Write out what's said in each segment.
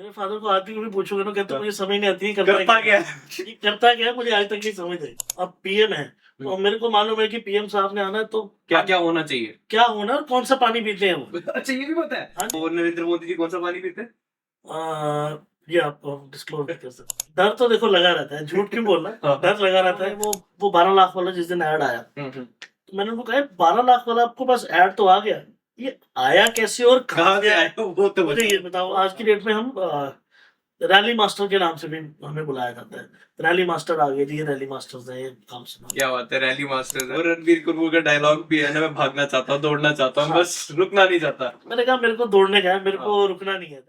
मेरे फादर को आती कभी पूछोगे ना, कहते मुझे समझ नहीं आती करता क्या ये करता क्या है, मुझे आज तक नहीं समझ आई। अब पीएम है तो मेरे को मालूम है कि पीएम साहब ने आना है तो क्या क्या होना चाहिए? क्या होना है और कौन सा पानी पीते हैं वो। अच्छा, ये भी पता है? हाँ जी। और नरेंद्र मोदी जी कौन सा पानी पीते हैं? ये आपको डिस्क्लोज नहीं कर सकते। डर तो देखो लगा रहता है, झूठ क्यों बोलना, हाँ। डर लगा रहता है। वो 12 लाख वाला जिस दिन ऐड आया तो मैंने उनको कहा 12 लाख वाला आपको पास ऐड तो आ गया, ये आया कैसे और कहाँ से आए वो तो मुझे ये बताओ। आज की डेट में हम रैली मास्टर के नाम से भी हमें बुलाया जाता है, रैली मास्टर आ गए जी, ये रैली मास्टर्स है, ये काम सुना। क्या बात है, रैली मास्टर। और रणबीर कपूर का डायलॉग भी है ना, मैं भागना चाहता हूँ, दौड़ना चाहता हूँ, हाँ। बस रुकना नहीं चाहता। मैंने कहा मेरे को दौड़ने का है, मेरे को रुकना नहीं है।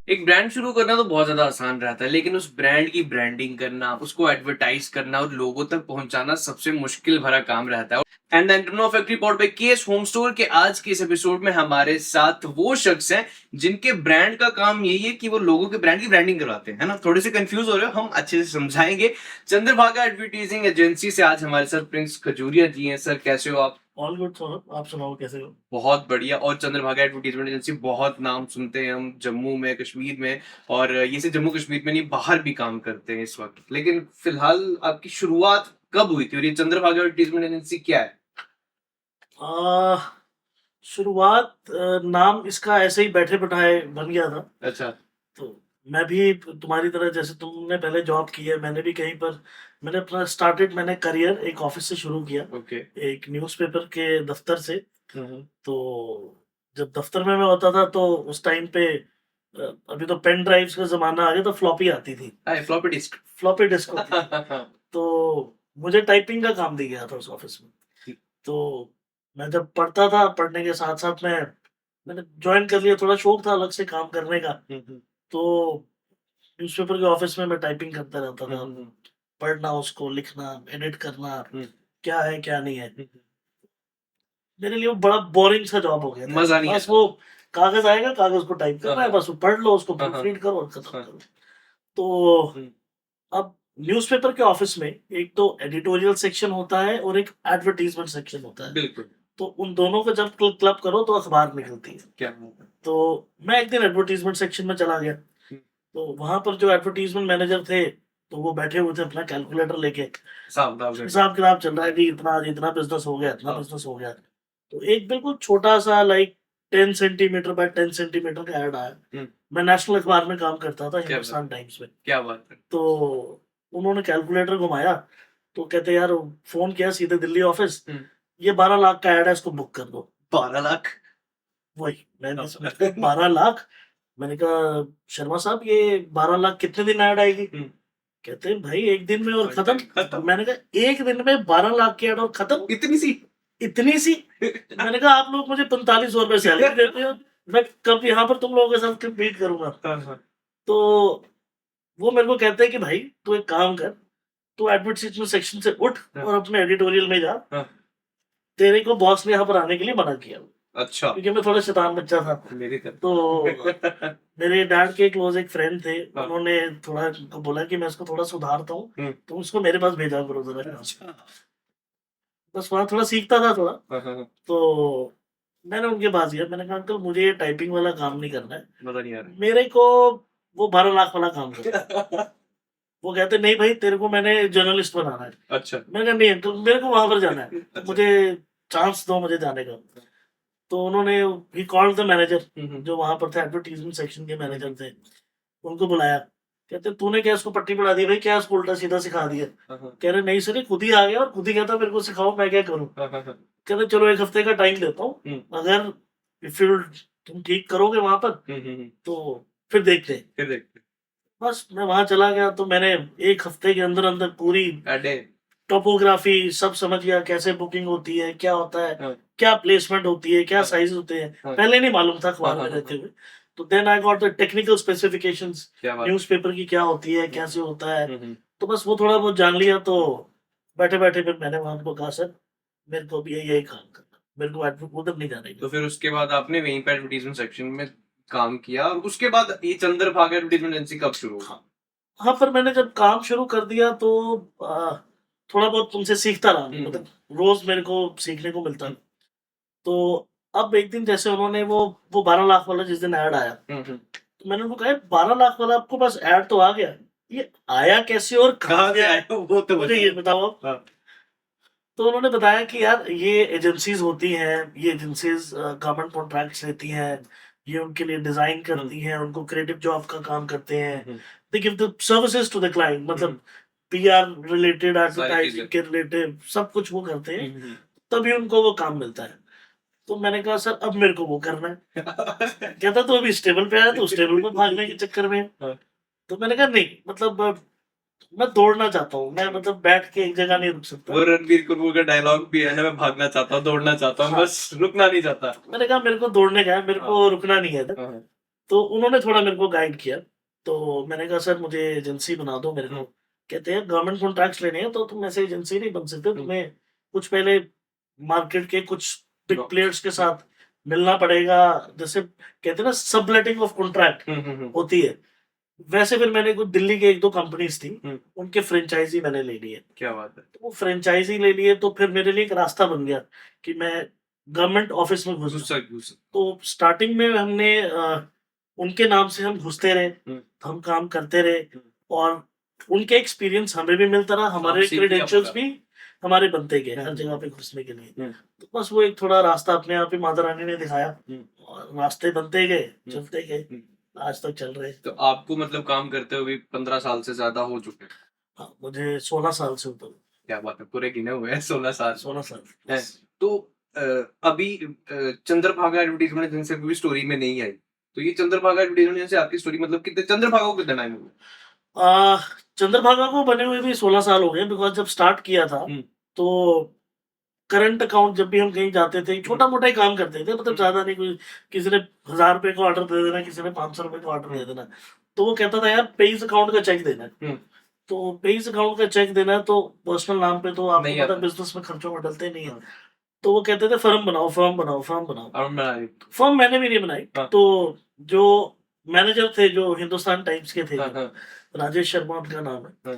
एक ब्रांड शुरू करना तो बहुत ज्यादा आसान रहता है, लेकिन उस ब्रांड की ब्रांडिंग करना, उसको एडवर्टाइज करना और लोगों तक पहुंचाना सबसे मुश्किल भरा काम रहता है। And the entrepreneur factory powered by KS home store के आज के इस एपिसोड में हमारे साथ वो शख्स हैं जिनके ब्रांड का काम यही है कि वो लोगों के ब्रांड की ब्रांडिंग करवाते हैं, है ना? थोड़े से कंफ्यूज हो रहे हो, हम अच्छे से समझाएंगे। चंद्रभागा एडवर्टाइजिंग एजेंसी से आज हमारे साथ प्रिंस खजूरिया जी हैं। सर कैसे हो आप? ऑल गुड सौरभ, आप सुनाओ कैसे हो? बहुत बढ़िया। और चंद्रभागा एडवर्टाइजमेंट एजेंसी, बहुत नाम सुनते हैं हम जम्मू में, कश्मीर में, और ये सिर्फ जम्मू कश्मीर में नहीं, बाहर भी काम करते हैं इस वक्त। लेकिन फिलहाल आपकी शुरुआत कब हुई थी और ये चंद्रभागा एडवर्टाइजमेंट एजेंसी क्या है? शुरुआत नाम इसका ऐसे ही बैठे बैठाए बन गया था। अच्छा। तो मैं भी तुम्हारी तरह, जैसे तुमने पहले जॉब की है, मैंने भी कहीं पर, मैंने अपना मैंने करियर एक ऑफिस से शुरू किया, ओके। एक न्यूज़पेपर के दफ्तर से। तो जब दफ्तर में मैं होता था तो उस टाइम पे अभी तो पेन ड्राइव्स का जमाना आ गया, तो फ्लॉपी आती थी, फ्लॉपी डिस्क। फ्लॉपी डिस्क होती थी। तो मुझे टाइपिंग का काम दिया गया था उस ऑफिस में। तो मैं जब पढ़ता था, पढ़ने के साथ साथ मैंने ज्वाइन कर लिया, थोड़ा शौक था अलग से काम करने का। तो न्यूज़पेपर के ऑफिस में मैं टाइपिंग करता रहता था, पढ़ना, उसको लिखना, एडिट करना, क्या है क्या नहीं है। मेरे लिए वो बड़ा बोरिंग सा जॉब हो गया था। मजा नहीं बस आता। वो कागज आएगा, कागज को टाइप करना है, हाँ। बस वो पढ़ लो, उसको हाँ, प्रूफ हाँ। रीड करो और खत्म हाँ। करो। तो अब न्यूज़पेपर के ऑफिस में एक तो एडिटोरियल सेक्शन होता है और एक एडवर्टाइजमेंट सेक्शन होता है। बिल्कुल। तो उन दोनों को जब क्लब करो तो अखबार निकलती है। क्या? तो मैं एक दिन एडवर्टाइजमेंट सेक्शन में चला गया, तो वहां पर जो एडवर्टाइजमेंट मैनेजर थे तो वो बैठे हुए थे अपना कैलकुलेटर लेके, हिसाब किताब चल रहा है कि इतना इतना बिजनेस हो गया, इतना बिजनेस हो गया। तो एक बिल्कुल छोटा सा लाइक 10 सेंटीमीटर बाय 10 सेंटीमीटर का ऐड आया। मैं नेशनल अखबार में काम करता था, हिंदुस्तान टाइम्स में। क्या बात है। तो उन्होंने कैलकुलेटर घुमाया तो कहते यार, फोन किया सीधे दिल्ली ऑफिस, ये 12 लाख का ऐड है, इसको बुक कर दो। 12 लाख? वही मैंने समझ 12 लाख। मैंने कहा शर्मा साहब, ये 12 लाख कितने दिन ऐड आएगी? कहते हैं भाई एक दिन में और खत्म। मैंने कहा एक दिन में 12 लाख की ऐड और खत्म? इतनी सी? मैंने कहा आप लोग मुझे 4500 रुपए सैलरी देते हो, मैं कब यहाँ पर तुम लोगों के साथ कम्पीट करूंगा? तो वो मेरे को कहते हैं कि भाई तू एक काम कर, तू एडवर्टाइजमेंट सेक्शन से उठ और अपने एडिटोरियल में जा, तेरे को बॉस ने यहाँ पर आने के लिए मना किया। अच्छा। क्योंकि मैं थोड़ा शैतान बच्चा था। मेरी तरह। तो मेरे डैड के क्लोज एक फ्रेंड थे, उन्होंने थोड़ा बोला कि मैं इसको थोड़ा सुधारता हूँ, तो उसको मेरे पास भेजा करो जरा। बस वहाँ थोड़ा सीखता था थोड़ा। तो मैंने उनके पास गया, मैंने कहा अंकल मुझे ये टाइपिंग वाला काम नहीं करना है, मजा नहीं आ रहा। मेरे को वो 12 लाख वाला काम करना। वो कहते नहीं भाई, तेरे को मैंने जर्नलिस्ट बनाना है। अच्छा। मैंने कहा नहीं अंकल, मेरे को वहां पर जाना है, मुझे चांस दो मुझे जाने का। तो उन्होंने ही कॉल्ड द मैनेजर, जो वहां पर थे एडवर्टाइजमेंट सेक्शन के मैनेजर थे, उनको बुलाया। कहते तूने क्या इसको पट्टी पढ़ा दी भाई, क्या इसको उल्टा सीधा सिखा दिया? कह रहे नहीं सर, खुद ही आ गया और खुद ही कहता मेरे को सिखाओ, मैं क्या करूं? कहते चलो एक हफ्ते का टाइम देता हूँ, अगर फिर तुम ठीक करोगे वहां पर तो फिर देखते हैं। बस मैं वहां चला गया, तो मैंने एक हफ्ते के अंदर अंदर पूरी टोपोग्राफी सब समझ गया, कैसे बुकिंग होती है, क्या होता है, क्या प्लेसमेंट होती है, क्या साइज होते हैं, पहले नहीं मालूम था अखबार में रहते हुए। तो then I got the technical specifications, newspaper की क्या होती है, कैसे होता है। तो बस वो थोड़ा बहुत जान लिया, तो बैठे बैठे फिर मैंने वहां को कहा सर मेरे को भी यही काम करना, मेरे को उधर नहीं जाने। तो फिर उसके बाद आपने वहीं पे एडवर्टाइजमेंट सेक्शन में काम किया, और उसके बाद ये चंद्रभागा एडवर्टाइजमेंट एजेंसी कब शुरू हुआ? हाँ, पर मैंने जब काम शुरू कर दिया तो थोड़ा बहुत तुमसे सीखता रहा, मतलब रोज मेरे को सीखने को मिलता। तो अब एक दिन जैसे उन्होंने वो 12 लाख वाला जिस दिन ऐड आया, तो मैंने उनको कहा 12 लाख वाला आपको पास ऐड तो आ गया, ये आया कैसे और कहाँ से आया, वो तो मुझे ये बताओ आप। हाँ। तो उन्होंने बताया कि यार ये एजेंसीज होती हैं, ये एजेंसीज गवर्नमेंट कॉन्ट्रैक्ट्स लेती हैं, ये उनके लिए डिजाइन करती हैं, उनको क्रिएटिव जॉब का काम करते हैं, they give the services to the client, मतलब पीआर रिलेटेड, एडवर्टाइजिंग के रिलेटेड सब कुछ वो करते हैं, तभी उनको वो काम मिलता है। तो मैंने कहा सर अब मेरे को वो करना है। कहता तो अभी स्टेबल पे आया, तो स्टेबल में भागने के चक्कर में। तो मैंने कहा नहीं, मतलब मैं दौड़ना चाहता हूँ, मैं मतलब बैठ के एक जगह नहीं रुक सकता। वो रणबीर कपूर का डायलॉग भी है ना, मैं भागना चाहता हूँ, दौड़ना चाहता हूँ, हाँ। बस रुकना नहीं चाहता। मैंने कहा मेरे को दौड़ने का है, मेरे को रुकना नहीं है। तो उन्होंने थोड़ा मेरे को गाइड किया। तो मैंने कहा सर मुझे एजेंसी बना दो मेरे को। कहते हैं गवर्नमेंट कॉन्ट्रैक्ट्स लेने हैं तो तुम ऐसे एजेंसी नहीं बन सकते, तुम्हें कुछ पहले मार्केट के कुछ बिग प्लेयर्स के साथ मिलना पड़ेगा, जैसे कहते हैं ना सबलेटिंग ऑफ कॉन्ट्रैक्ट होती है, वैसे फिर मैंने कुछ दिल्ली के एक दो कंपनीज थी, उनके फ्रेंचाइजी मैंने ले लिए। क्या बात है। तो वो फ्रेंचाइजी ले लिए तो फिर मेरे लिए एक रास्ता बन गया कि मैं गवर्नमेंट ऑफिस में घुस जाऊं। तो स्टार्टिंग में हमने उनके नाम से हम घुसते रहे, हम काम करते रहे, और उनके एक्सपीरियंस हमें भी मिलता रहा, हमारे क्रेडेंशियल्स भी हमारे बनते गए हर जगह पे घुसने के लिए। तो बस वो एक थोड़ा रास्ता अपने आप ही माता रानी ने दिखाया, और रास्ते बनते गए, चलते गए, आज तक चल रहे। तो आपको मतलब काम करते हुए 15 साल से ज्यादा हो चुके हैं? हाँ, मुझे 16 साल से ऊपर। क्या बात है, पूरे गिने हुए हैं 16 साल। 16 साल है। तो अभी चंद्रभागा एडवर्टीजमेंट एजेंसी की स्टोरी में नहीं आई, तो ये चंद्रभागा एडवर्टीजमेंट एजेंसी आपकी स्टोरी मतलब कितने, चंद्रभागा को कितना टाइम हुआ? चंद्रभागा को बने हुए भी 16 साल हो गए, बिकॉज जब स्टार्ट किया था तो करंट अकाउंट जब भी हम कहीं जाते थे छोटा मोटा ही काम करते थे, मतलब ज्यादा नहीं, कोई किसी ने 1000 रुपए का ऑर्डर दे देना, किसी ने 500 रुपए का ऑर्डर दे देना, तो वो कहता था यार पेइज अकाउंट का चेक देना है। तो पेइज अकाउंट का चेक देना है तो पर्सनल नाम पे तो आपको पता बिजनेस में खर्चों में डलते नहीं है। तो वो कहते थे फर्म बनाओ, फर्म बनाओ, फर्म बनाओ। फर्म मैंने भी नहीं बनाई। तो जो मैनेजर थे, जो हिंदुस्तान टाइम्स के थे, राजेश शर्मा उनका नाम है,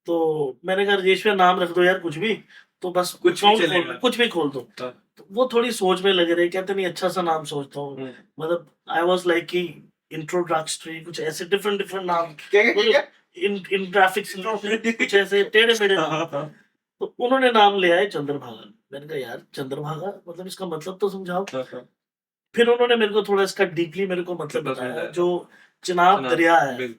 तो मैंने कहा राजेश भैया नाम रख दो यार कुछ भी, तो बस कुछ भी खोल दो। तो वो थोड़ी सोच में लगे रहे, कहते नहीं अच्छा सा नाम सोचता हूँ, मतलब आई वाज लाइक कि इंट्रोडक्टरी, कुछ ऐसे डिफरेंट नाम, इन ग्राफिक्स कुछ ऐसे टेढ़े मेढ़े नाम। तो उन्होंने नाम ले आए चंद्रभागा। मैंने कहा यार चंद्रभागा मतलब इसका मतलब तो समझाओ। फिर उन्होंने मेरे को थोड़ा इसका डीपली मेरे को मतलब बताया, जो चिनाब दरिया है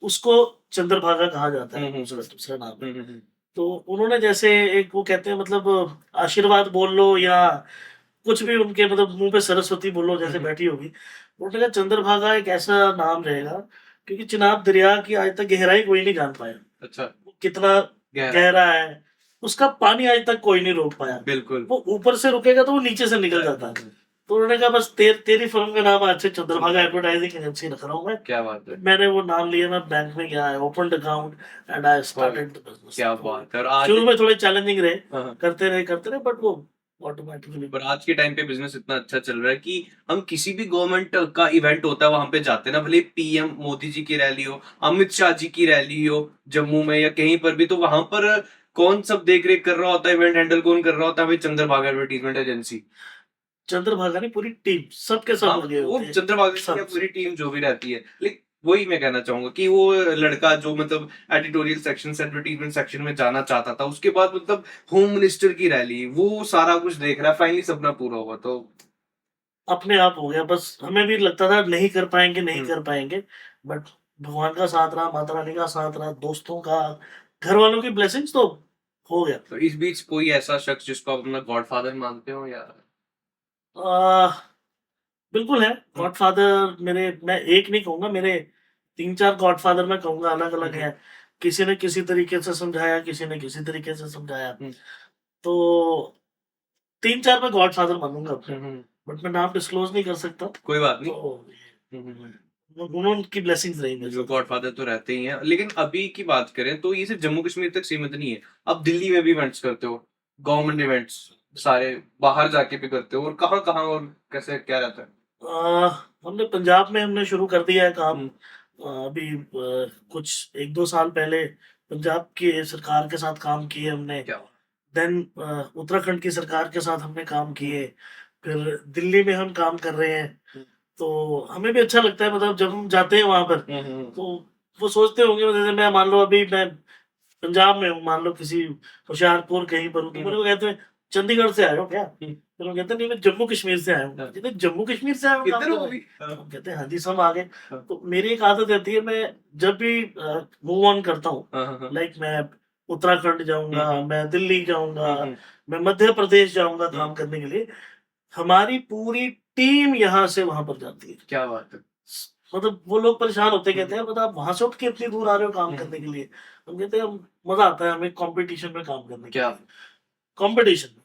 उसको चंद्रभागा कहा जाता है, उसका दूसरा नाम है। तो उन्होंने जैसे एक वो कहते हैं मतलब आशीर्वाद बोल लो या कुछ भी, उनके मतलब मुंह पे सरस्वती बोलो जैसे बैठी होगी, उन्होंने कहा चंद्रभागा एक ऐसा नाम रहेगा क्योंकि चिनाब दरिया की आज तक गहराई कोई नहीं जान पाया। अच्छा, कितना गहरा है उसका पानी आज तक कोई नहीं रोक पाया। बिल्कुल, वो ऊपर से रुकेगा तो वो नीचे से निकल जाता है। तो उन्होंने कहा बस तेरी फर्म का नाम आज से चंद्रभागा एडवर्टाइजिंग एजेंसी रख रहा हूँ मैं। क्या बात है। मैंने वो नाम लिया, मैं बैंक में गया, opened account and I started the business. क्या बात है। और शुरू में थोड़े चैलेंजिंग रहे, करते रहे बट वो ऑटोमेटिकली। पर आज के टाइम पे बिजनेस इतना अच्छा चल रहा है कि हम किसी भी गवर्नमेंट का इवेंट होता है वहां पे जाते हैं ना, भले पीएम मोदी जी की रैली हो, अमित शाह जी की रैली हो जम्मू में या कहीं पर भी, तो वहां पर कौन सब देख रेख कर रहा होता है, इवेंट हैंडल कौन कर रहा होता है? भाई चंद्रभागा एडवर्टीजमेंट एजेंसी, चंद्रभागा ने पूरी टीम सबके सब लगे होते हैं। चंद्रभागा की पूरी टीम जो भी रहती है, लेकिन वही मैं कहना चाहूंगा कि वो लड़का जो मतलब एडिटोरियल सेक्शन से एडवर्टीजमेंट सेक्शन में जाना चाहता था, उसके बाद मतलब होम मिनिस्टर की रैली, वो सारा कुछ देख रहा है, फाइनली सपना पूरा हुआ तो अपने आप हो गया। बस हमें भी लगता था नहीं कर पाएंगे, बट भगवान का साथ रहा, माता रानी का साथ रहा, दोस्तों का, घर वालों की ब्लेसिंग्स, तो हो गया। तो इस बीच कोई ऐसा शख्स जिसको आप अपना गॉडफादर मानते हो या? बिल्कुल है गॉडफादर मेरे, मैं एक नहीं कहूंगा, मेरे 3-4 गॉडफादर मैं कहूंगा अलग अलग है। किसी ने किसी तरीके से समझाया, किसी ने किसी तरीके से समझाया, तो 3-4 मैं गॉडफादर मानूंगा अपने, बट मैं नाम डिस्क्लोज नहीं कर सकता। कोई बात नहीं। तो उनकी ब्लेसिंग्स रही मेरे, जो गॉडफादर तो रहते ही हैं। लेकिन अभी की बात करें तो ये सिर्फ जम्मू कश्मीर तक सीमित नहीं है, अब दिल्ली में भी इवेंट्स करते हो, गवर्नमेंट इवेंट्स सारे बाहर जाके भी करते हो, और कहाँ और कैसे क्या रहता है? हमने पंजाब में हमने शुरू कर दिया है काम। अभी कुछ 1-2 साल पहले पंजाब की सरकार के साथ काम किए हमने। देन उत्तराखंड की सरकार के साथ हमने काम किए, फिर दिल्ली में हम काम कर रहे हैं, तो हमें भी अच्छा लगता है, मतलब जब हम जाते हैं वहां पर तो वो सोचते होंगे, जैसे मैं मान लो अभी मैं पंजाब में हूँ, मान लो किसी होशियारपुर कहीं पर हूँ, तो मेरे को कहते हैं चंडीगढ़ से आए हो क्या? फिर वो कहते हैं नहीं, मैं जम्मू कश्मीर से आया हूँ। हाँ। कहते हैं जम्मू कश्मीर से आए हो काम इधर हो करने? भी हम कहते हैं हाँ जी, सब आ गए। हाँ। तो मेरी एक आदत रहती है, मैं जब भी मूव ऑन करता हूँ, हाँ। लाइक मैं उत्तराखंड जाऊंगा, मैं दिल्ली जाऊंगा, हम्म। मैं मध्य प्रदेश जाऊंगा काम हम्म। करने के लिए, हमारी पूरी टीम यहाँ से वहां पर जाती है। क्या बात है। मतलब वो लोग परेशान होते, कहते हैं मतलब आप वहां से उठ के इतनी दूर आ रहे हो काम करने के लिए। हम कहते हैं मजा आता है हमें कंपटीशन में काम करने के क्या लिए, कंपटीशन।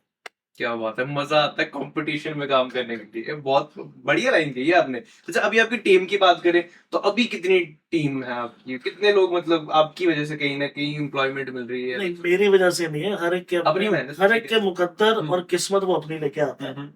क्या बात है, मजा आता है कंपटीशन में काम करने के लिए। ये बहुत बढ़िया लाइन कही है आपने। अच्छा, अभी आपकी टीम की बात करें तो अभी कितनी टीम है आपकी, कितने लोग, मतलब आपकी वजह से कहीं ना कहीं एम्प्लॉयमेंट मिल रही है? नहीं, मेरी वजह से नहीं है, हर एक के अपनी मेहनत से, हर एक ठीक के है। मुकद्दर और किस्मत वो अपनी लेके आता है। हम्म।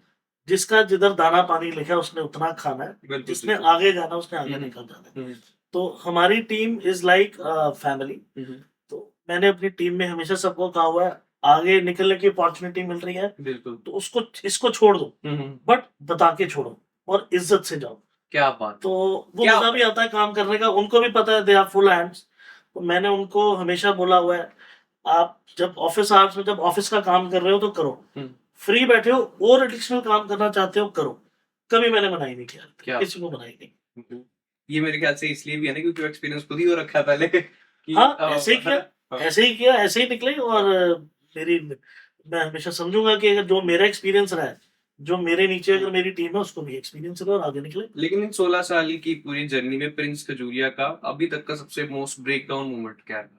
जिसका जिधर दाना पानी लिखा है उसने उतना खाना है, बिल्कुल जिसने बिल्कुल। आगे जाना उसने आगे हम्म। निकल जाना है। हम्म। तो हमारी टीम इज लाइक फैमिली। हम्म। तो मैंने अपनी टीम में हमेशा सबको कहा हुआ है, आगे निकलने की अपॉर्चुनिटी मिल रही है बिल्कुल। तो उसको इसको छोड़ दो, हम्म। बट बता के छोड़ो और इज्जत से जाओ। क्या बात तो वो क्या मजा भी आता है काम करने का, उनको भी पता है दे आर फुल हैंड्स। तो मैंने उनको हमेशा बोला हुआ है, आप जब ऑफिस आवर्स में जब ऑफिस का काम कर रहे हो तो करो, हम्म। फ्री बैठे हो और एडिशनल काम करना चाहते हो करो, कभी मैंने मनाही नहीं किया, क्या किसी को मनाही नहीं। ये मेरे ख्याल से इसलिए भी है ना क्योंकि एक्सपीरियंस खुद ही हो रखा है पहले कि हाँ, ऐसे ही किया, हाँ। ऐसे ही किया, ऐसे ही निकले। और मेरी मैं हमेशा समझूंगा कि अगर जो मेरा एक्सपीरियंस रहा है, जो मेरे नीचे अगर मेरी टीम है उसको भी एक्सपीरियंस रहा और आगे निकले। लेकिन इन 16 साल की पूरी जर्नी में प्रिंस खजूरिया का अभी तक का सबसे मोस्ट ब्रेक डाउन मोमेंट क्या है?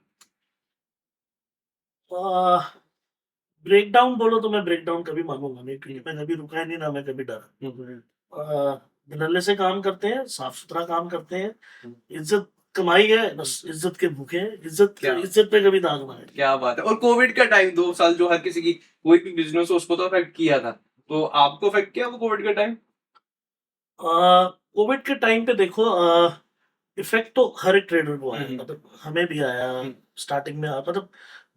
ब्रेक डाउन बोलो तो मैं ब्रेक डाउन कभी मानूंगा नहीं, क्योंकि मैं कभी रुका ही नहीं, ना मैं कभी डरा। धड़ल्ले से काम करते हैं, साफ सुथरा काम करते हैं, इज्जत कमाई है, बस इज्जत के भूखे हैं, क्या इज्जत पे कभी दाग ना है। क्या बात है। और कोविड का टाइम 2 साल जो हर किसी की कोई भी बिजनेस हो उसको तो अफेक्ट किया था, तो आपको अफेक्ट किया वो कोविड का टाइम? कोविड के टाइम पे देखो, इफेक्ट तो हर एक ट्रेडर को आया, हम्म। मतलब हमें भी आया। हम्म। स्टार्टिंग में आया, मतलब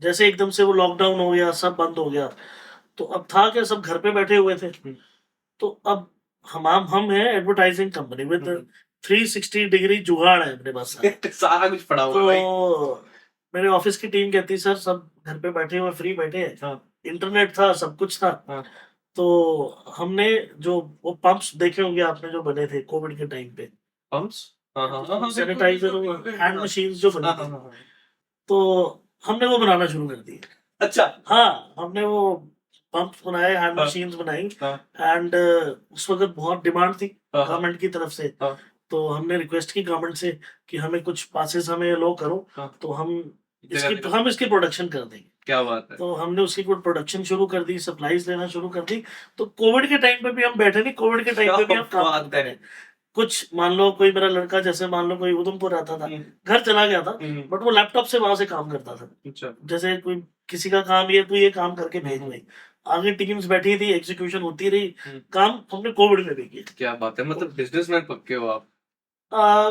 जैसे एकदम से वो लॉकडाउन हो गया, सब बंद हो गया, तो अब था क्या, सब घर पे बैठे हुए थे। तो अब हम हैं एडवर्टाइजिंग कंपनी विद 360 डिग्री जुगाड़ है अपने पास सारा। सारा कुछ पड़ा हुआ है भाई। तो मेरे ऑफिस की टीम कहती सर सब घर पे बैठे हुए फ्री बैठे हैं, हाँ। इंटरनेट था, सब कुछ था। हाँ। तो हमने जो वो पंप्स देखे होंगे आपने जो बने थे कोविड के टाइम पे, पंप्स। हाँ हाँ हाँ हाँ, बिल्कुल, सैनिटाइजर बिल्कुल, और बिल्कुल, हैंड हाँ। मशीन्स जो बनी हाँ हाँ थी, हाँ हाँ। तो हमने वो बनाना शुरू कर दी। अच्छा। हाँ, हमने वो पंप्स बनाए, हैंड हाँ। मशीन्स बनाई। हाँ। एंड उस वक्त बहुत डिमांड थी हाँ। गवर्नमेंट की तरफ से। हाँ। तो हमने रिक्वेस्ट की गवर्नमेंट से कि हमें कुछ पासेस हमें लो करो, हाँ। तो जगह जगह। हम इसकी प्रोडक्शन कर देंगे। क्या बात है। तो हमने उसकी कुछ प्रोडक्शन शुरू कर दी, सप्लाईज लेना शुरू कर दी। तो कोविड के टाइम पे भी हम बैठे नहीं, कोविड के टाइम पे भी क्या हम काम बात करते है। रहे। कुछ मान लो कोई मेरा लड़का, जैसे मान लो कोई उधमपुर रहता था, घर चला गया था, बट वो लैपटॉप से वहां से काम करता था। अच्छा। जैसे कोई किसी का काम ये तो ये काम करके भेज भाई, आगे टीम्स बैठी थी, एग्जीक्यूशन होती रही, काम हमने कोविड में भी किया। क्या बात है, मतलब बिजनेसमैन पक्के हो आप। आ,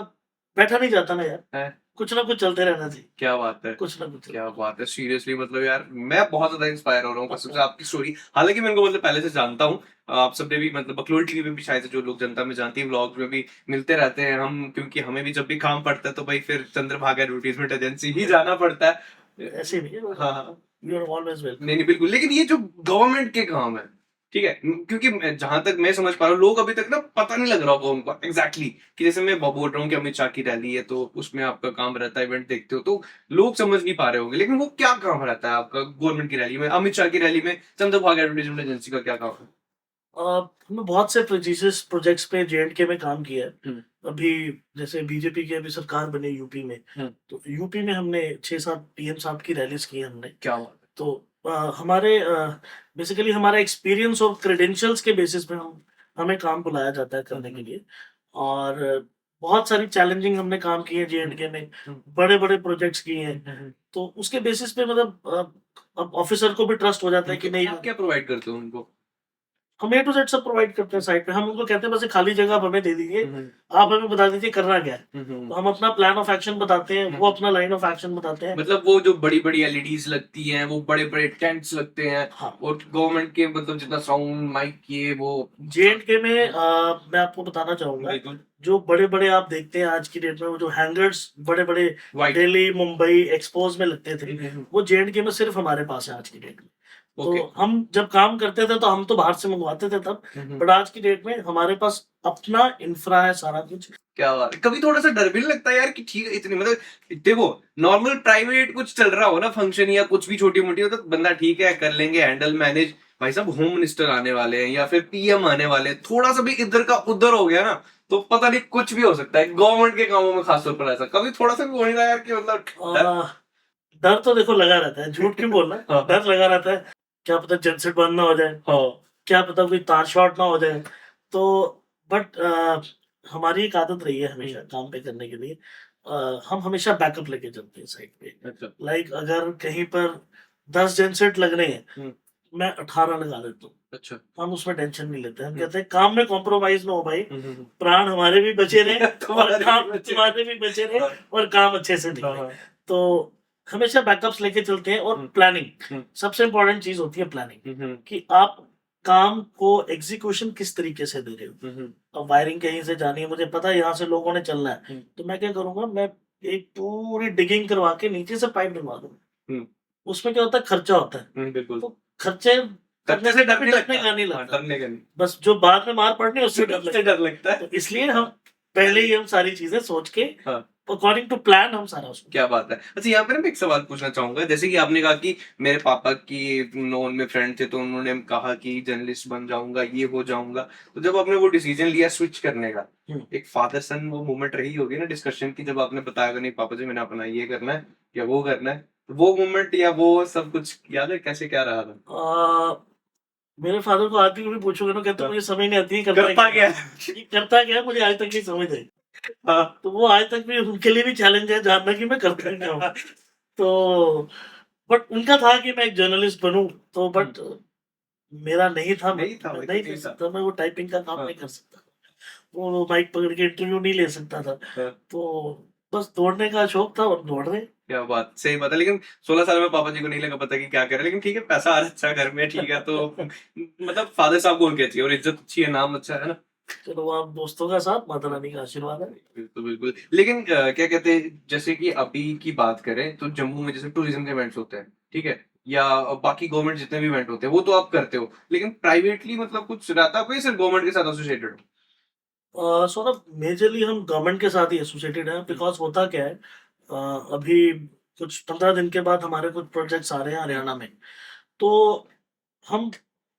बैठा नहीं जाता ना यार, है। कुछ ना कुछ चलते रहना चाहिए, क्या बात है। कुछ ना कुछ। क्या बात है, सीरियसली मतलब यार मैं बहुत ज्यादा इंस्पायर हो रहा हूँ कसम से आपकी स्टोरी। हालांकि मैं इनको मतलब पहले से जानता हूँ, आप सबने भी मतलब बकलोल टीवी में भी शायद जो लोग जनता में जानती है, व्लॉग्स में भी मिलते रहते हैं हम, क्योंकि हमें भी जब भी काम पड़ता है तो भाई फिर चंद्रभागा एडवर्टीजमेंट एजेंसी ही जाना पड़ता है। ऐसे नहीं है, हाँ हाँ। You are always welcome. नहीं नहीं बिल्कुल, लेकिन ये जो गवर्नमेंट के काम है, ठीक है, क्योंकि जहां तक मैं समझ पा रहा हूँ लोग अभी तक ना पता नहीं लग रहा होगा उनको एग्जैक्टली कि जैसे मैं बोल रहा हूँ कि अमित शाह की रैली है तो उसमें आपका काम रहता है, इवेंट देखते हो तो लोग समझ नहीं पा रहे होंगे, लेकिन वो क्या काम रहता है आपका गवर्नमेंट की रैली में, अमित शाह की रैली में चंद्रभागा एडवर्टाइजमेंट एजेंसी का क्या काम है? हमने बहुत से प्रोजीजर्स प्रोजेक्ट्स पे जेएंडके में काम किया है। अभी जैसे बीजेपी की अभी सरकार बनी यूपी में, तो यूपी में हमने 6-7 पीएम साहब की रैलीज की हमने। क्या बात है। तो हमारे बेसिकली हमारा एक्सपीरियंस और क्रेडेंशियल्स के बेसिस पे हमें काम बुलाया जाता है करने के लिए। और बहुत सारी चैलेंजिंग हमने काम किए हैं जेएंडके में, बड़े बड़े प्रोजेक्ट्स किए हैं। तो उसके बेसिस पे मतलब अब ऑफिसर को भी ट्रस्ट हो जाता है कि नहीं। आप क्या प्रोवाइड करते हो उनको? हम A to Z सब प्रोवाइड करते हैं साइट पे। हम उनको कहते हैं बस एक खाली जगह आप हमें दे दीजिए, आप हमें बता दीजिए करना क्या है। तो हम अपना प्लान ऑफ एक्शन बताते हैं, वो अपना लाइन ऑफ एक्शन बताते हैं। मतलब वो जो बड़ी बड़ी एलईडीज लगती हैं, वो बड़े बड़े टेंट्स लगते हैं, हाँ। और गवर्नमेंट के मतलब जितना साउंड माइक ये वो J&K में मैं आपको बताना चाहूंगा, बिल्कुल जो बड़े बड़े आप देखते हैं आज की डेट में, वो जो हैंगर्स बड़े बड़े वाइट दिल्ली मुंबई एक्सपोज में लगते थे, वो J&K में सिर्फ हमारे पास है आज की डेट में। तो ओके हम जब काम करते थे तो हम तो बाहर से मंगवाते थे तब, बट आज की डेट में हमारे पास अपना इंफ्रा है सारा कुछ। क्या बात है। कभी थोड़ा सा डर भी नहीं लगता यार कि ठीक है इतनी मतलब देखो नॉर्मल प्राइवेट कुछ चल रहा हो ना फंक्शन या कुछ भी छोटी मोटी हो तो बंदा ठीक है कर लेंगे हैंडल मैनेज। भाई साहब होम मिनिस्टर आने वाले हैं या फिर पीएम आने वाले हैं, थोड़ा सा भी इधर का उधर हो गया ना तो पता नहीं कुछ भी हो सकता है गवर्नमेंट के कामों में खासतौर पर। ऐसा कभी थोड़ा सा भी हो नहीं रहा यार कि मतलब डर तो देखो लगा रहता है, झूठ क्यों बोलना। हाँ। डर लगा रहता है, क्या पता जनसेट बंद ना हो जाए, क्या पता कोई तार शॉर्ट ना हो जाए। तो बट हमारी एक आदत रही है हमेशा काम पे करने के लिए, हम हमेशा बैकअप लेके चलते हैं साइड पे। अच्छा लाइक अगर कहीं पर 10 जनसेट लग रहे हैं, मैं 18 लगा देता हूँ। अच्छा हम उसमें टेंशन नहीं लेते, हम कहते हैं काम में कॉम्प्रोमाइज ना हो भाई, प्राण हमारे भी बचे रहे और काम तुम्हारे भी बचे रहे और काम अच्छे से निकले। तो हमेशा बैकअप्स लेके चलते हैं। और प्लानिंग सबसे इम्पोर्टेंट चीज होती है, प्लानिंग, कि आप काम को एग्जीक्यूशन किस तरीके से दे रहे हो। अब वायरिंग कहीं से जानी है, मुझे पता है यहाँ से लोगों ने चलना है, तो मैं क्या करूंगा, मैं एक पूरी डिगिंग करवा के नीचे से पाइप डलवा दूंगा। उसमें क्या होता है, खर्चा होता है। बिल्कुल तो खर्चे करने से डरने का नहीं लगता, बस जो बाद में मार पड़नी है उससे डर लगता है। तो इसलिए हम पहले ही हम सारी चीजें सोच के अकॉर्डिंग टू प्लान हम सारा उसको। क्या बात है। अच्छा यहाँ पे ना मैं एक सवाल पूछना चाहूंगा, जैसे कि आपने कहा कि मेरे पापा की नोन में फ्रेंड थे तो उन्होंने कहा कि जर्नलिस्ट बन जाऊंगा ये हो जाऊंगा, तो जब आपने वो डिसीजन लिया स्विच करने का, एक फादर सन वो मोमेंट रही होगी ना डिस्कशन की, जब आपने बताया नहीं पापा जी मैंने अपना ये करना है या वो करना है, तो वो मोमेंट या वो सब कुछ याद है कैसे क्या रहा था? मेरे फादर को आती भी पूछोगे ना, कहते मुझे समझ नहीं आती करता क्या मुझे आज तक नहीं समझ आई। तो वो आज तक भी उनके लिए भी चैलेंज है जानना कि मैं करता क्या हूँ। तो बट उनका था कि मैं एक जर्नलिस्ट बनूं, तो बट मेरा नहीं था, नहीं कर सकता मैं वो टाइपिंग का काम नहीं कर सकता, वो माइक पकड़ के इंटरव्यू नहीं ले सकता था। तो बस दौड़ने का शौक था और दौड़ रहे। क्या बात, सही बात है। लेकिन 16 साल में पापा जी को नहीं लगा पता कि क्या करे, लेकिन ठीक है पैसा आ रहा अच्छा घर में, ठीक है तो मतलब फादर साहब को उनकी अच्छी है और इज्जत अच्छी है, नाम अच्छा है ना। चलो आप दोस्तों का साथ माता रानी का आशीर्वाद है। बिल्कुल बिल्कुल। लेकिन क्या कहते हैं, जैसे कि अभी की बात करें तो जम्मू में जैसे टूरिज्म के इवेंट्स होते हैं, ठीक है, या बाकी गवर्नमेंट जितने भी इवेंट होते हैं वो तो आप करते हो, लेकिन प्राइवेटली मतलब कुछ रहता है कोई सिर्फ गवर्नमेंट के साथ एसोसिएटेड हो? सौरभ मेजरली हम गवर्नमेंट के साथ ही एसोसिएटेड हैं, बिकॉज होता क्या है, अभी कुछ 15 दिन के बाद हमारे कुछ प्रोजेक्ट्स आ रहे हैं हरियाणा में। तो हम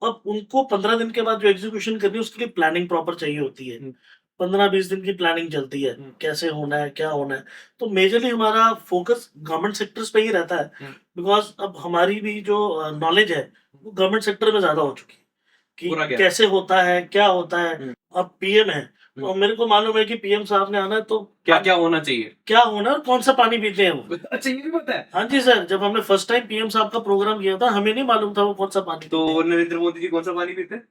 अब उनको 15 दिन के बाद जो एग्जीक्यूशन करनी है उसके लिए प्लानिंग प्रॉपर चाहिए होती है। 15-20 दिन की प्लानिंग चलती है, कैसे होना है क्या होना है। तो मेजरली हमारा फोकस गवर्नमेंट सेक्टर्स पे ही रहता है, बिकॉज अब हमारी भी जो नॉलेज है वो गवर्नमेंट सेक्टर में ज्यादा हो चुकी है कि कैसे होता है क्या होता है। अब पीएम है तो मेरे को मालूम है कि पीएम साहब ने आना है तो क्या क्या होना चाहिए, क्या होना है और कौन सा पानी पीते हैं वो। अच्छा ये भी पता है? हाँ जी सर, जब हमने फर्स्ट टाइम पीएम साहब का प्रोग्राम किया था हमें नहीं मालूम था वो कौन सा पानी तो नरेंद्र मोदी जी कौन सा पानी पीते हैं?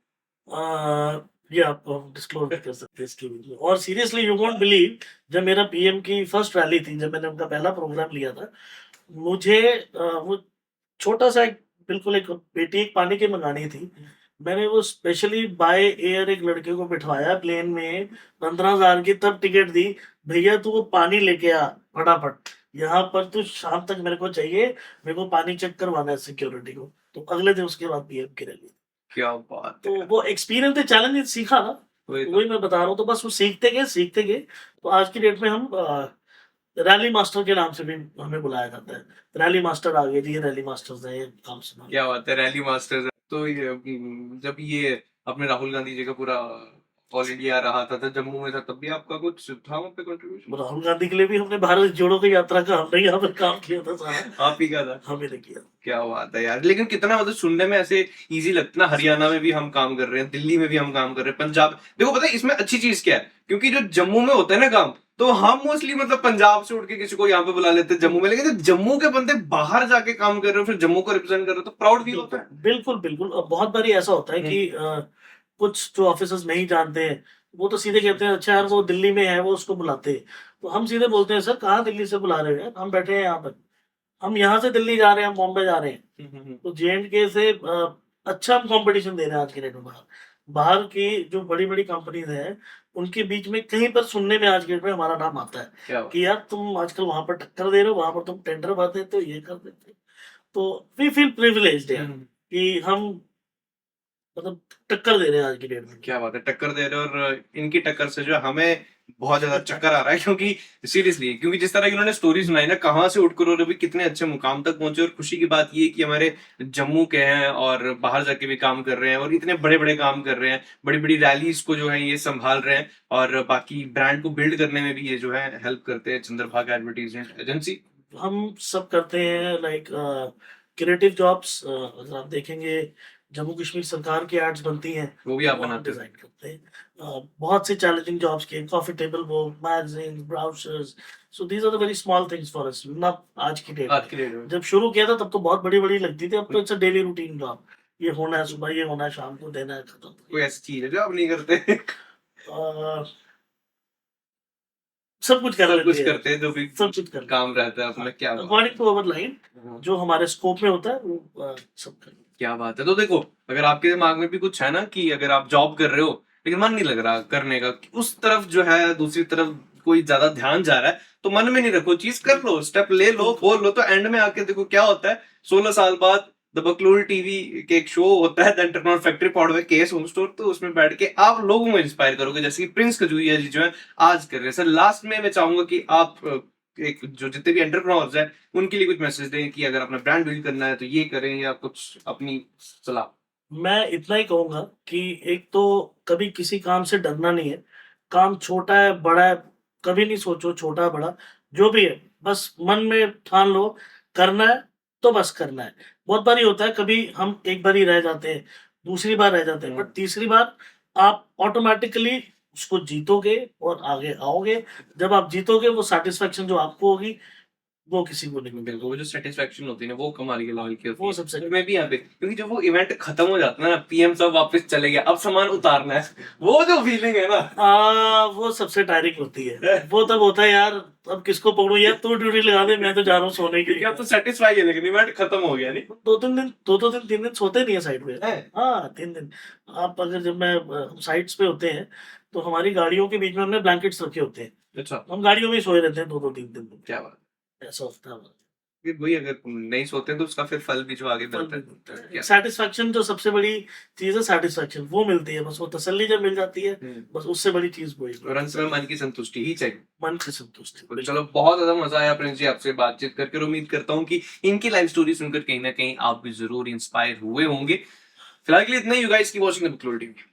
ये आप डिस्क्लोज नहीं कर सकते इसके लिए। और सीरियसली यू वोंट बिलीव, जब मेरा पीएम की फर्स्ट रैली थी, जब मैंने उनका पहला प्रोग्राम लिया था, मुझे वो छोटा सा एक बिल्कुल एक पेटी एक पानी की मंगानी थी। मैंने वो स्पेशली बाय एयर एक लड़के को बिठवाया प्लेन में, 15,000 की तब टिकट दी, भैया तू वो पानी लेके आ फटाफट, यहाँ पर तू शाम तक मेरे को चाहिए, मेरे को पानी चेक करवाना है सिक्योरिटी को। तो अगले दिन उसके बाद पीएम की रैली। क्या बात तो वो एक्सपीरियंस चैलेंज सीखा ना, वही मैं बता रहा हूँ। तो बस वो सीखते गए। तो आज की डेट में हम रैली मास्टर के नाम से भी हमें बुलाया जाता है। रैली मास्टर आ गए जी, रैली मास्टर्स है, ये काम सुना। क्या बात है, रैली मास्टर्स। तो जब ये अपने राहुल गांधी जी का पूरा ऑल इंडिया रहा था जम्मू में था, तब भी आपका कुछ था वहाँ पे कंट्रीब्यूशन? राहुल गांधी के लिए भी हमने भारत जोड़ो की यात्रा का हमने यहाँ पर काम किया था सारा। आप ही का था? हमें ने किया। क्या बात है यार। लेकिन कितना मतलब सुनने में ऐसे इजी लगता ना, हरियाणा में भी हम काम कर रहे हैं, दिल्ली में भी हम काम कर रहे हैं, पंजाब। देखो पता है इसमें अच्छी चीज क्या है, क्योंकि जो जम्मू में होता है ना काम, तो हम मोस्टली मतलब पंजाब से उठ के किसी को यहाँ पे बुला लेते हैं जम्मू में, लेकिन जब जम्मू के बंदे बाहर जाके काम कर रहे हो फिर जम्मू को रिप्रेजेंट कर रहे हो तो प्राउड फील होता है। बिल्कुल बिल्कुल। बहुत बारी ऐसा होता है कि कुछ जो ऑफिसर्स नहीं जानते हैं वो तो सीधे कहते हैं अच्छा यार वो दिल्ली में है, वो उसको बुलाते हैं। तो हम सीधे बोलते हैं सर कहाँ दिल्ली से बुला रहे हो यार, हम बैठे हैं यहाँ पर, हम यहाँ से दिल्ली जा रहे हैं, हम बॉम्बे जा रहे हैं। तो J&K से अच्छा हम कंपटीशन दे रहे हैं आज के डेट में। बाहर बाहर की जो बड़ी बड़ी कंपनीज हैं उनके बीच में कहीं पर सुनने में आज के डेट में हमारा नाम आता है क्या बात। कि यार तुम आजकल वहां पर टक्कर दे रहे हो, वहां पर तुम टेंडर भर देते हो, ये कर देते हो। तो वी फील प्रिविलेज्ड यार कि हम मतलब टक्कर दे रहे हैं आज की डेट में। क्या बात है, टक्कर दे रहे हो। और इनकी टक्कर से जो है हमें बहुत ज्यादा चक्कर आ रहा है, क्योंकि सीरियसली, क्योंकि जिस तरह की उन्होंने स्टोरी सुनाई ना, कहाँ से उठकर और अभी कितने अच्छे मुकाम तक पहुंचे। और खुशी की बात ये है कि हमारे जम्मू के हैं और बाहर जाके भी काम कर रहे हैं और इतने बड़े बड़े काम कर रहे हैं, बड़ी बड़ी रैलीज को जो है ये संभाल रहे हैं और बाकी ब्रांड को बिल्ड करने में भी ये जो है हेल्प करते हैं। चंद्रभागा एडवर्टाइजमेंट एजेंसी हम सब करते हैं लाइक क्रिएटिव जॉब्स। अगर आप देखेंगे जम्मू कश्मीर सरकार की एड्स बनती हैं, वो भी आप वो हम बनाते हो। डिजाइन करते हैं। बहुत से चैलेंजिंग जॉब्स के, coffee table book, magazine, brochures, so these are the very small things for us. Not आज की डेट आज में, की डेट में जब शुरू किया था तब तो बहुत बड़ी बड़ी लगती थी, अब तो it's a daily routine job. ये होना है सुबह, ये होना है शाम को, देना है, खत्म। कोई ऐसी चीज है जो आप नहीं करते? अह, सब कुछ कर सब कुछ लेते हैं, करते हैं जो भी सब कुछ कर लेते काम रहता है अपना। क्या हैं बात अकॉर्डिंग टू अवर लाइन, है। जो हमारे स्कोप में होता है वो सब कर लेते हैं। क्या बात है। तो देखो, अगर आपके दिमाग में भी कुछ है ना कि अगर आप जॉब कर रहे हो लेकिन मन नहीं लग रहा करने का, उस तरफ जो है दूसरी तरफ कोई ज्यादा ध्यान जा रहा है, तो मन में नहीं रखो, चीज कर लो, स्टेप ले लो, बोल लो, तो एंड में आके देखो क्या होता है। 16 साल बाद द बकलोल टीवी के एक शो होता है the entrepreneur factory powered by KS home store, तो उसमें बैठ के आप लोगों को इंस्पायर करोगे, जैसे कि प्रिंस खजूरिया जी जो है आज कर रहे हैं। सर लास्ट में मैं चाहूंगा कि आप एक जो जितने भी एंटरप्रेन्योर्स हैं उनके लिए कुछ मैसेज दें कि अगर अपना ब्रांड बिल्ड करना है तो ये करें, या कुछ अपनी सलाह। मैं इतना ही कहूंगा कि एक तो कभी किसी काम से डरना नहीं है। काम छोटा है बड़ा है, कभी नहीं सोचो छोटा बड़ा, जो भी है बस मन में ठान लो, करना है तो बस करना है। बहुत बारी होता है कभी हम एक बार ही रह जाते हैं, दूसरी बार रह जाते हैं, बट तीसरी बार आप ऑटोमेटिकली उसको जीतोगे और आगे आओगे। जब आप जीतोगे वो सेटिस्फेक्शन जो आपको होगी वो किसी को नहीं मिलेगी। बिल्कुल, वो जो सेटिस्फेक्शन होती है ना वो कमाल के लेवल की होती वो है। सबसे तो मैं भी यहाँ पे, क्योंकि जब वो इवेंट खत्म हो जाता है ना, पीएम साहब वापस चले गए, अब सामान उतारना है, वो जो फीलिंग है ना, वो सबसे टायरिंग होती है। वो तब होता है यार अब किसको पकड़ूं यार, तू ड्यूटी लगा दे, मैं तो जा रहा हूँ सोने के क्योंकि लिए। अब तो सेटिस्फाई है, लेकिन इवेंट खत्म हो गया नहीं। दो दिन 3 दिन सोते नहीं है साइड पे। है। हाँ 3 दिन। आप अगर जब मैं साइट्स पे होते हैं तो हमारी गाड़ियों के बीच में हमने ब्लैंकेट्स रखे होते हैं, अच्छा, हम गाड़ियों में ही सोए रहते हैं 2-2 3 दिन। क्या बात ऐसा होता है। है। फिर वही, अगर नहीं सोते तो उसका फिर फल भी जो आगे मिलता है। क्या? सेटिस्फेक्शन जो सबसे बड़ी चीज है, सेटिस्फेक्शन वो मिलती है, बस वो तसल्ली जब मिल जाती है, बस उससे बड़ी चीज वही है। और अंत में मन की संतुष्टि ही चाहिए। मन की संतुष्टि। तो चलो, बहुत ज्यादा मजा आया प्रिंस जी आपसे बातचीत करके, और उम्मीद करता हूँ कि इनकी लाइफ स्टोरी सुनकर कहीं ना कहीं आप भी जरूर इंस्पायर हुए होंगे। फिलहाल के लिए इतना ही। You guys keep watching the Baklol TV.